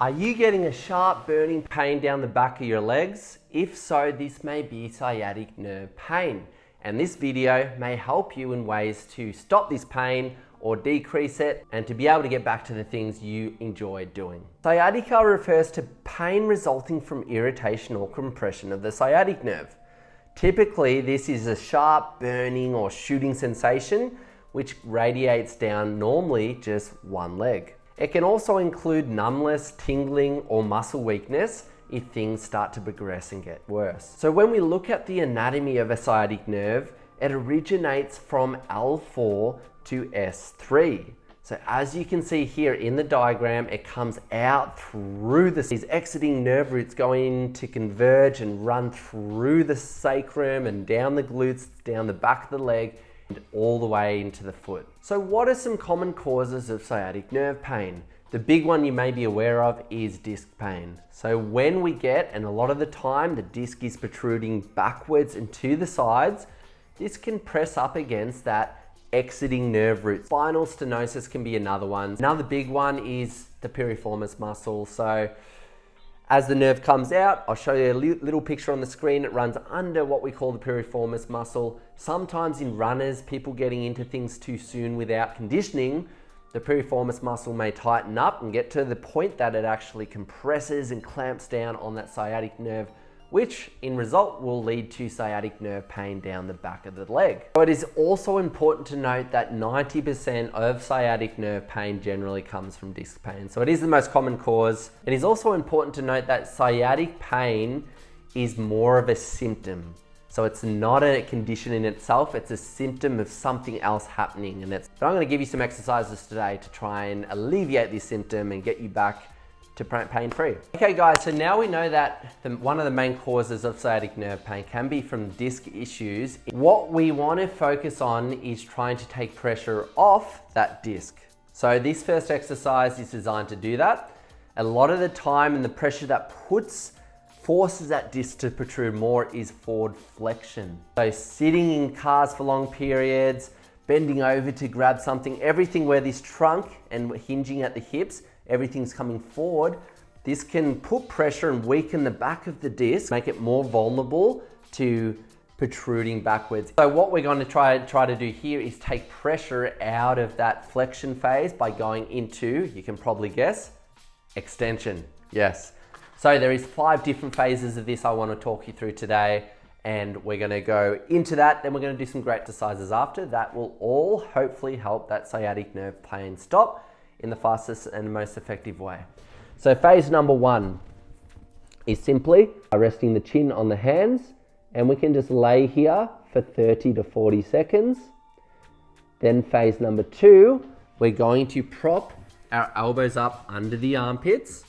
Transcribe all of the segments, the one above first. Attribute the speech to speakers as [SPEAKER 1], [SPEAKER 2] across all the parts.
[SPEAKER 1] Are you getting a sharp burning pain down the back of your legs? If so, this may be sciatic nerve pain. And this video may help you in ways to stop this pain or decrease it and to be able to get back to the things you enjoy doing. Sciatica refers to pain resulting from irritation or compression of the sciatic nerve. Typically, this is a sharp burning or shooting sensation which radiates down normally just one leg. It can also include numbness, tingling, or muscle weakness if things start to progress and get worse. So when we look at the anatomy of a sciatic nerve, it originates from L4 to S3. So as you can see here in the diagram, it comes out through these exiting nerve roots going to converge and run through the sacrum and down the glutes, down the back of the leg, and all the way into the foot. So what are some common causes of sciatic nerve pain? The big one you may be aware of is disc pain. So when we get, and a lot of the time, the disc is protruding backwards and to the sides, this can press up against that exiting nerve root. Spinal stenosis can be another one. Another big one is the piriformis muscle. So as the nerve comes out, I'll show you a little picture on the screen. It runs under what we call the piriformis muscle. Sometimes in runners, people getting into things too soon without conditioning, the piriformis muscle may tighten up and get to the point that it actually compresses and clamps down on that sciatic nerve, which in result will lead to sciatic nerve pain down the back of the leg. So it is also important to note that 90% of sciatic nerve pain generally comes from disc pain. So it is the most common cause. It is also important to note that sciatic pain is more of a symptom. So it's not a condition in itself, it's a symptom of something else happening. But I'm gonna give you some exercises today to try and alleviate this symptom and get you back to pain-free. Okay guys, so now we know that one of the main causes of sciatic nerve pain can be from disc issues. What we want to focus on is trying to take pressure off that disc. So this first exercise is designed to do that. A lot of the time, and the pressure that forces that disc to protrude more is forward flexion. So sitting in cars for long periods, bending over to grab something, everything where this trunk and hinging at the hips, everything's coming forward, this can put pressure and weaken the back of the disc, make it more vulnerable to protruding backwards. So what we're going to try to do here is take pressure out of that flexion phase by going into, you can probably guess, extension. Yes. So there is 5 different phases of this I want to talk you through today, and we're going to go into that. Then we're going to do some great exercises after that will all hopefully help that sciatic nerve pain stop in the fastest and most effective way. So phase number 1 is simply resting the chin on the hands, and we can just lay here for 30 to 40 seconds. Then phase number 2, we're going to prop our elbows up under the armpits,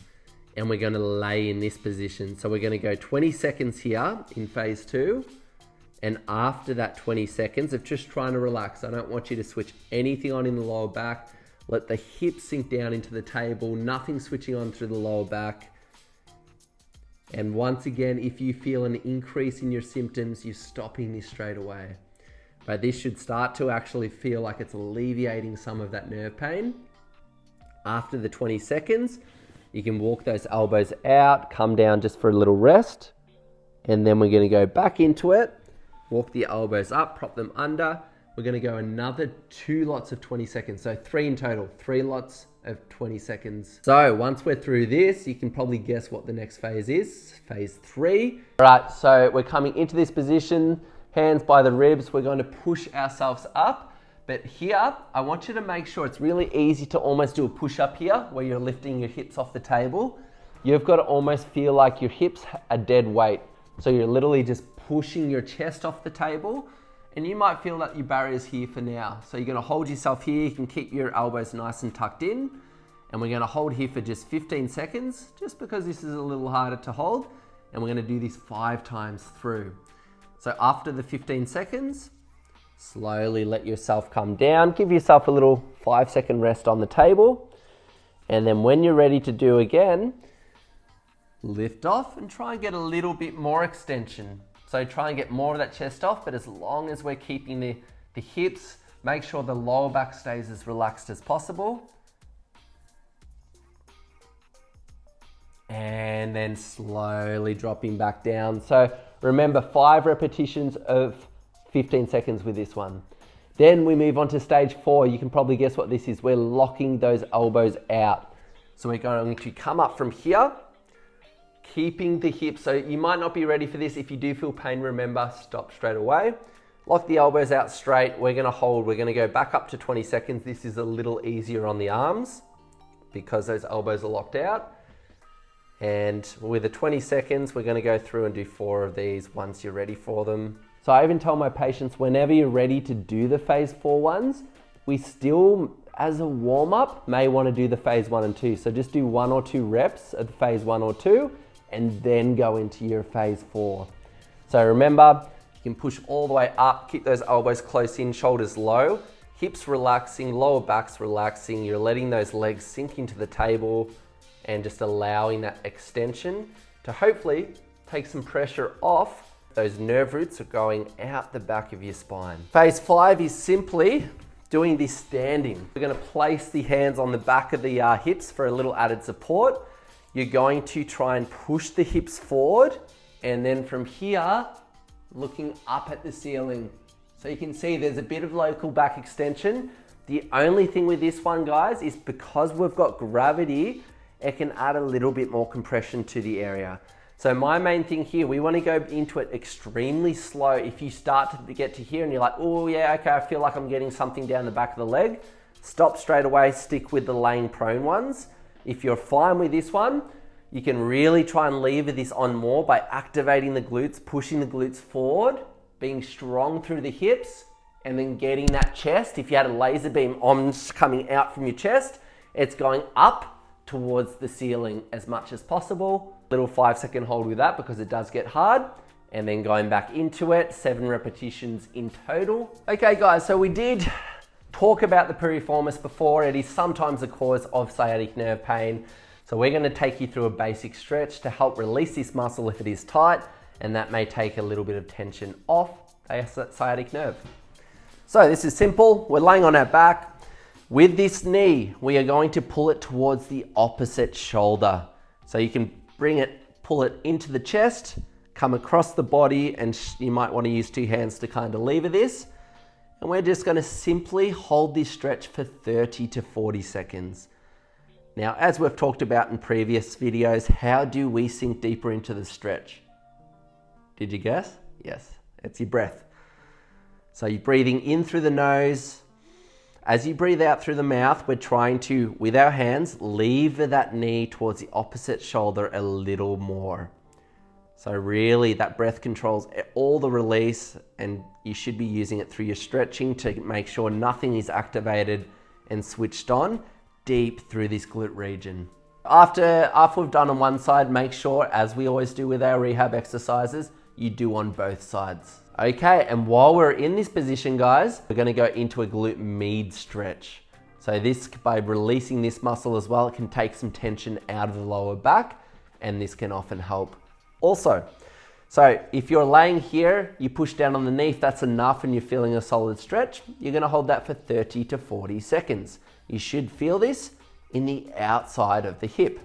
[SPEAKER 1] and we're going to lay in this position. So we're going to go 20 seconds here in phase 2. And after that 20 seconds of just trying to relax, I don't want you to switch anything on in the lower back. Let the hips sink down into the table, nothing switching on through the lower back. And once again, if you feel an increase in your symptoms, you're stopping this straight away. But this should start to actually feel like it's alleviating some of that nerve pain. After the 20 seconds, you can walk those elbows out, come down just for a little rest. And then we're going to go back into it, walk the elbows up, prop them under. We're going to go another 2 lots of 20 seconds. So 3 in total, 3 lots of 20 seconds. So once we're through this, you can probably guess what the next phase is. Phase 3. All right, so we're coming into this position, hands by the ribs. We're going to push ourselves up. But here, I want you to make sure it's really easy to almost do a push-up here where you're lifting your hips off the table. You've got to almost feel like your hips are dead weight. So you're literally just pushing your chest off the table. And you might feel that your barrier's here for now. So you're going to hold yourself here. You can keep your elbows nice and tucked in. And we're going to hold here for just 15 seconds, just because this is a little harder to hold. And we're going to do this 5 times through. So after the 15 seconds, slowly let yourself come down. Give yourself a little 5-second rest on the table. And then when you're ready to do again, lift off and try and get a little bit more extension. So try and get more of that chest off, but as long as we're keeping the hips, make sure the lower back stays as relaxed as possible. and then slowly dropping back down. So remember, 5 repetitions of 15 seconds with this one. Then we move on to stage 4. You can probably guess what this is. We're locking those elbows out. So we're going to come up from here, keeping the hips. So you might not be ready for this. If you do feel pain, remember, stop straight away. Lock the elbows out straight. We're gonna hold, we're gonna go back up to 20 seconds. This is a little easier on the arms because those elbows are locked out. And with the 20 seconds, we're gonna go through and do 4 of these once you're ready for them. So I even tell my patients, whenever you're ready to do the phase 4 ones, we still, as a warm up, may wanna do the phase 1 and 2. So just do 1 or 2 reps at the phase 1 or 2, and then go into your phase 4. So remember, you can push all the way up, keep those elbows close in, shoulders low, hips relaxing, lower back's relaxing. You're letting those legs sink into the table and just allowing that extension to hopefully take some pressure off. Those nerve roots are going out the back of your spine. Phase 5 is simply doing this standing. We're gonna place the hands on the back of the hips for a little added support. You're going to try and push the hips forward, and then from here, looking up at the ceiling. So you can see there's a bit of local back extension. The only thing with this one, guys, is because we've got gravity, it can add a little bit more compression to the area. So my main thing here, we want to go into it extremely slow. If you start to get to here and you're like, oh yeah, okay, I feel like I'm getting something down the back of the leg, stop straight away, stick with the laying prone ones. If you're fine with this one, you can really try and lever this on more by activating the glutes, pushing the glutes forward, being strong through the hips, and then getting that chest. If you had a laser beam arms coming out from your chest, it's going up towards the ceiling as much as possible. Little 5-second hold with that because it does get hard, and then going back into it, 7 repetitions in total. Okay guys, so we did talk about the piriformis before. It is sometimes a cause of sciatic nerve pain. So we're going to take you through a basic stretch to help release this muscle if it is tight, and that may take a little bit of tension off a sciatic nerve. So this is simple. We're laying on our back. With this knee, we are going to pull it towards the opposite shoulder. So you can pull it into the chest, come across the body, and you might want to use 2 hands to kind of lever this. And we're just going to simply hold this stretch for 30 to 40 seconds. Now, as we've talked about in previous videos, how do we sink deeper into the stretch? Did you guess? Yes, it's your breath. So you're breathing in through the nose. As you breathe out through the mouth, we're trying to, with our hands, lever that knee towards the opposite shoulder a little more. So really, that breath controls all the release, and you should be using it through your stretching to make sure nothing is activated and switched on deep through this glute region. After we've done on one side, make sure, as we always do with our rehab exercises, you do on both sides. Okay, and while we're in this position, guys, we're gonna go into a glute med stretch. So this, by releasing this muscle as well, it can take some tension out of the lower back, and this can often help also. So if you're laying here, you push down on the knee, if that's enough and you're feeling a solid stretch, you're gonna hold that for 30 to 40 seconds. You should feel this in the outside of the hip.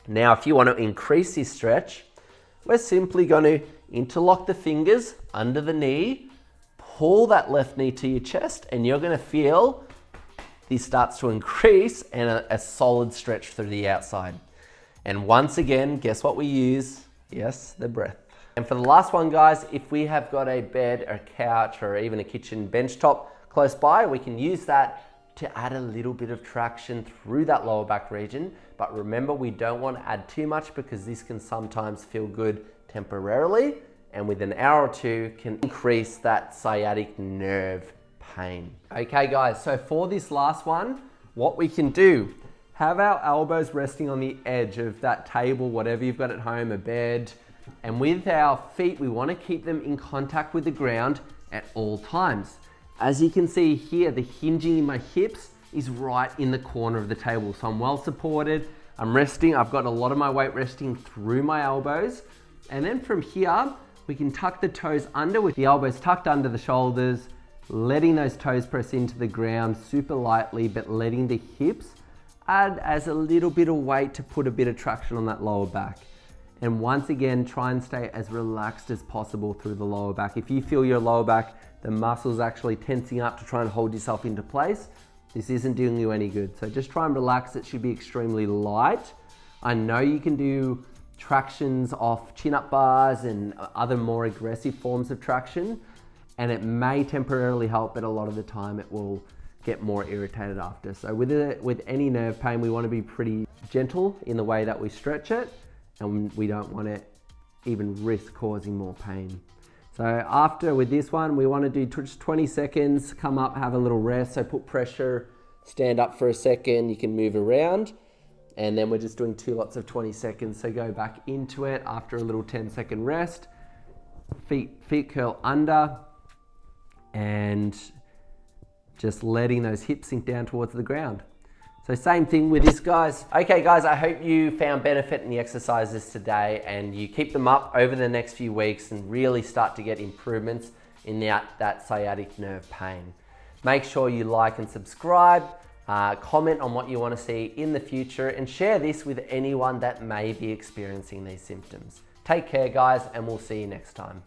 [SPEAKER 1] Now, if you want to increase this stretch, we're simply going to interlock the fingers under the knee, pull that left knee to your chest, and you're going to feel this starts to increase and a solid stretch through the outside. And once again, guess what we use? Yes, the breath. And for the last one, guys, if we have got a bed or couch or even a kitchen bench top close by, we can use that to add a little bit of traction through that lower back region. But remember, we don't want to add too much because this can sometimes feel good temporarily, and within an hour or 2 can increase that sciatic nerve pain. Okay guys, so for this last one, what we can do, have our elbows resting on the edge of that table, whatever you've got at home, a bed, and with our feet, we want to keep them in contact with the ground at all times. As you can see here, the hinging in my hips is right in the corner of the table. So I'm well supported, I'm resting, I've got a lot of my weight resting through my elbows. And then from here, we can tuck the toes under with the elbows tucked under the shoulders, letting those toes press into the ground super lightly, but letting the hips add as a little bit of weight to put a bit of traction on that lower back. And once again, try and stay as relaxed as possible through the lower back. If you feel your lower back, the muscles actually tensing up to try and hold yourself into place, this isn't doing you any good. So just try and relax. It should be extremely light. I know you can do tractions off chin-up bars and other more aggressive forms of traction, and it may temporarily help, but a lot of the time it will get more irritated after. So with any nerve pain, we want to be pretty gentle in the way that we stretch it, and we don't want to even risk causing more pain. So after, with this one, we want to do just 20 seconds, come up, have a little rest. So put pressure, stand up for a second, you can move around, and then we're just doing 2 lots of 20 seconds. So go back into it after a little 10-second rest. Feet curl under, and just letting those hips sink down towards the ground. So same thing with this, guys. Okay, guys, I hope you found benefit in the exercises today and you keep them up over the next few weeks and really start to get improvements in that sciatic nerve pain. Make sure you like and subscribe, comment on what you want to see in the future, and share this with anyone that may be experiencing these symptoms. Take care, guys, and we'll see you next time.